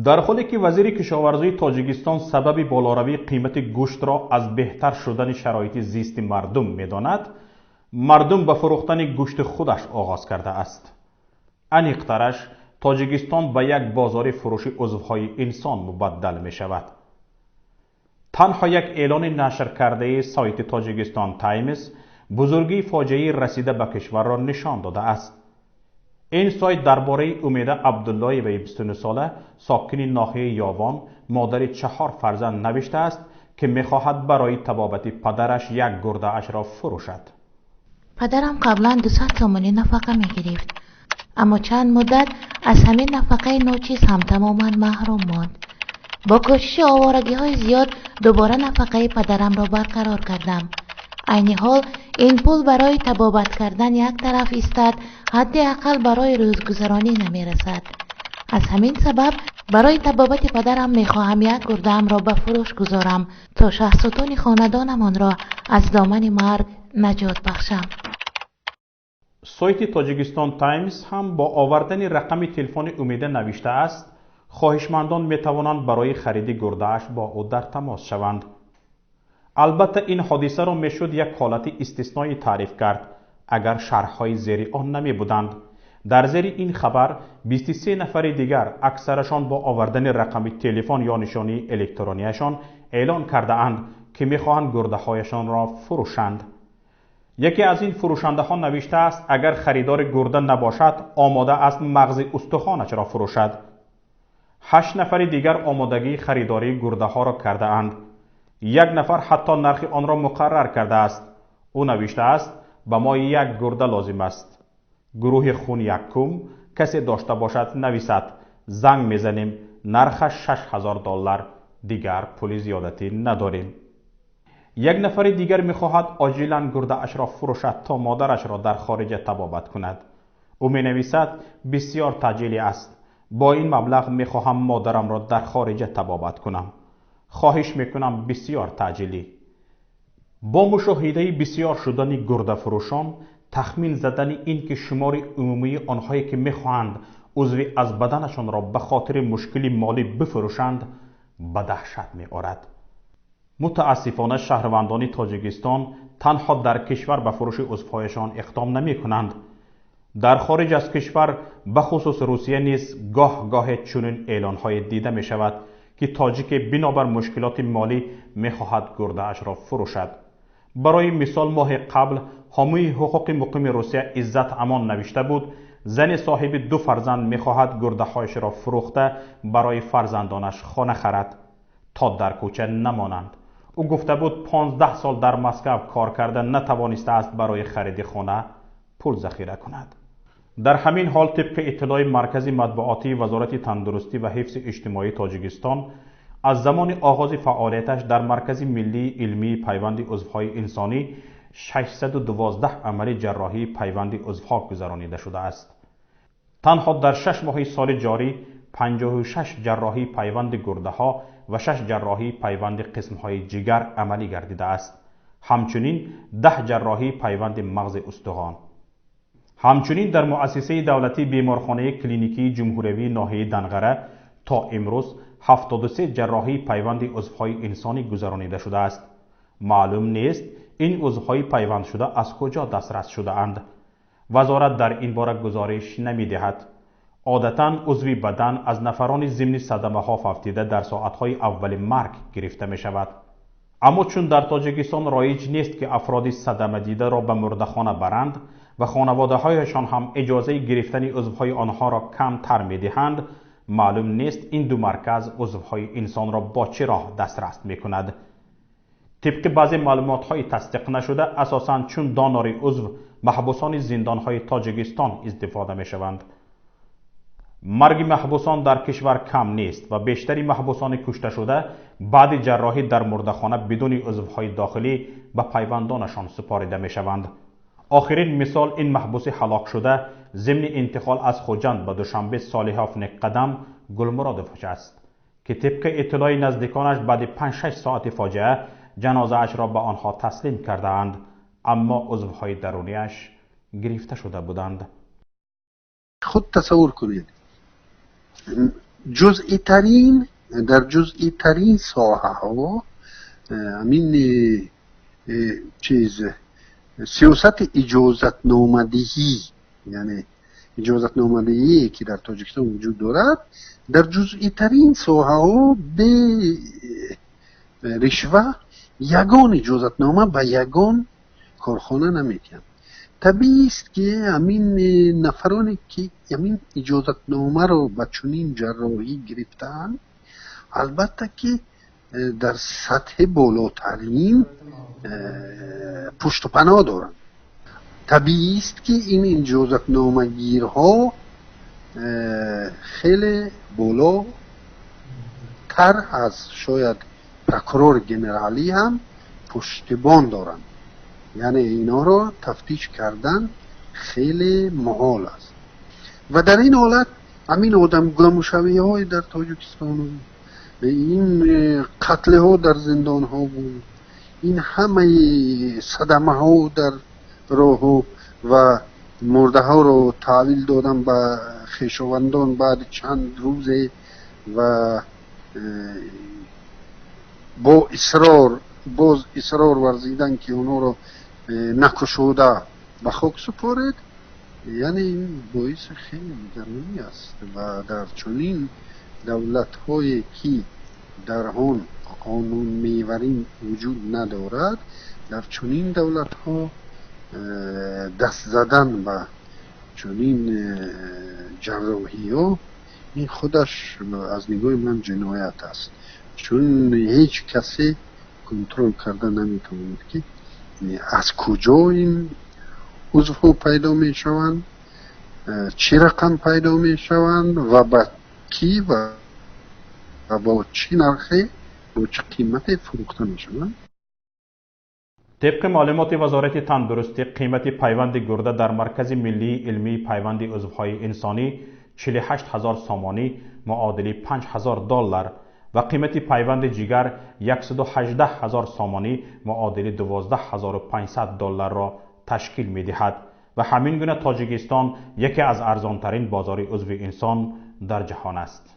در حالی که وزیر کشاورزی تاجیکستان سبب بالاروی قیمت گوشت را از بهتر شدن شرایط زیست مردم می‌داند، مردم به فروختن گوشت خودش آغاز کرده است. انیق‌ترش تاجیکستان به یک بازار فروش عضوهای انسان مبدل می شود. تنها یک اعلان نشر کرده سایت تاجیکستان تایمز بزرگی فاجعه رسیده به کشور را نشان داده است. این سایت درباره امیده عبدالله و 29 ساله ساکن ناحیه یاوان مادر 4 فرزند نوشته است که می‌خواهد برای طبابت پدرش یک گرده اش را فروشد. پدرم قبلا 200 تومانی نفقه می‌گرفت، اما چند مدت از همین نفقه ناچیز هم تماما محروم ماند. با کوشش آوارگی‌های زیاد دوباره نفقه پدرم را برقرار کردم. عین حال این پول برای طبابت کردن یک طرف ایستاد، حداقل برای روزگذرانی نمی‌رسد. از همین سبب برای طبابت پدرم می‌خواهم یک گرده‌ام را به فروش گذارم تا شخصیتان خاندانمان را از دامن مرگ نجات بخشم. سایت تاجیکستان تایمز هم با آوردن رقم تلفن امیده نوشته است خواهشمندان می‌توانند برای خرید گرده‌اش با او در تماس شوند. البته این حادثه را میشد یک حالت استثنایی تعریف کرد اگر شرح‌های زیر آن نمی بودند. در زیر این خبر 23 نفر دیگر اکثرشان با آوردن رقم تلفن یا نشانی الکترونیشان اعلان کرده اند که می‌خواهند گرده‌هایشان را فروشند. یکی از این فروشنده ها نوشته است اگر خریدار گرده نباشد آماده است مغز استخوانش را فروشد. 8 نفر دیگر آمادگی خریداری گرده ها را کرده اند. یک نفر حتی نرخ آن را مقرر کرده است. او نوشته است به ما یک گرده لازم است. گروه خون یکم کسی داشته باشد نویسد، زنگ میزنیم، نرخش $6000. دیگر پول زیادتی نداریم. یک نفر دیگر میخواهد عاجلاً گرده اش را فروشد تا مادرش را در خارج طبابت کند. او می نویسد بسیار تعجیلی است. با این مبلغ میخواهم مادرم را در خارج طبابت کنم. خواهش میکنم بسیار تعجیلی. با مشاهده بسیار شدن گرده فروشان تخمین زدن این که شمار عمومی آنهایی که میخواهند عضوی از بدنشان را به خاطر مشکلی مالی بفروشند به دهشت میآورد. متاسفانه شهروندان تاجیکستان تنها در کشور به فروش عضوهایشان اقدام نمی کنند. در خارج از کشور به خصوص روسیه نیز گاه چنین اعلان‌های دیده می شود که تاجیک بنابر مشکلات مالی می خواهد گرده اش را فروشد. برای مثال ماه قبل حامی حقوق مقیم روسیه عزت امان نوشته بود زن صاحب 2 فرزند می خواهد گرده هایش را فروخته برای فرزندانش خانه خرد تا در کوچه نمانند. او گفته بود 15 سال در مسکو کار کرده نتوانسته است برای خرید خانه پول ذخیره کند. در همین حال طبق اطلاع مرکز مطبوعاتی وزارت تندرستی و حفظ اجتماعی تاجیکستان از زمان آغاز فعالیتش در مرکز ملی علمی پیوند عضوهای انسانی 612 عمل جراحی پیوند عضوها گذرانیده شده است. تنها در 6 ماه سال جاری 56 جراحی پیوند گرده ها و 6 جراحی پیوند قسم های جگر عملی گردیده است. همچنین 10 جراحی پیوند مغز استخوان. همچنین در مؤسسه دولتی بیمارخانه کلینیکی جمهوری ناحیه دنغره تا امروز 73 جراحی پیوند عضوهای انسانی گذرانیده شده است. معلوم نیست این عضوهای پیوند شده از کجا دسترس شده اند. وزارت در این باره گزارش نمی دهد. عادتاً عضوی بدن از نفران ضمن صدمه ها فوتیده در ساعتهای اول مرگ گرفته می شود. اما چون در تاجیکستان رایج نیست که افراد صدمه دیده را به مردهخانه برند و خانواده هایشان هم اجازه گرفتن عضوهای آنها را کم تر می دهند، معلوم نیست این 2 مرکز عضوهای انسان را با چه راه دسترس می کند. طبق بعضی معلومات های تصدیق نشده اساساً چون دانار عضو محبوسان زندان های تاجیکستان استفاده می شوند. مرگ محبوسان در کشور کم نیست و بیشتری محبوسان کشته شده بعد جراحی در مردهخانه بدون عضوهای داخلی به پیوندانشان سپارده می شوند. آخرین مثال این محبوس هلاک شده ضمن انتقال از خوجند به دوشنبه صالح قدم گلمرادوف است که طبق اطلاع نزدیکانش بعد 5-6 ساعت فاجعه جنازه اش را به آنها تسلیم کرده اند، اما عضوهای درونیش گرفته شده بودند. خود تصور کنید در جزئی ترین ساحه ها همین سیاست اجازت نامدهی، یعنی اجازت نامدهی که در تاجیکستان وجود دارد، در جزئی ترین ساحه ها به رشوه یگان اجازت نامه به یگان کارخانه نمیدن. طبیعی است که همین نفرانی که همین اجازت نامه رو به چنین جراحی گرفتن، البته که در سطح بالاترین پشت و پناه دارند. طبیعی است که این اجازت نامه گیرها خیلی بالا تر از شاید پرکرور جنرالی هم پشتیبان دارند، یعنی اینا رو تفتیش کردن خیلی محال است. و در این حالت همین آدم گمشوی های در تاجیکستان، این قتل ها در زندان ها بود، این همه صدمه ها در راه و مرده ها رو تحویل دادن به خویشاوندان بعد چند روزه و باز اصرار ورزیدن که اونا رو نکشوده به خاک سپارد. یعنی این باعث خیلی نگرانی است و در چنین دولت هایی که در آن قانون میورین وجود ندارد، در چنین دولت ها دست زدن به چنین جراحی ها، این خودش از نگاه من جنایت است، چون هیچ کسی کنترل کرده نمیتواند که از کجا این عضو پیدا می شوند، چه رقم پیدا می شوند و با کی و با چه نرخی با چه قیمت فروخته می شوند. طبق معلومات وزارت تندرستی، قیمت پیوند گرده در مرکز ملی علمی پیوند عضوهای انسانی 48,000 سامانی معادل $5,000 و قیمت پیوند جگر 118,000 سامانی معادل $12,500 را تشکیل می دهد و همین گونه تاجیکستان یکی از ارزانترین بازار عضو انسان در جهان است.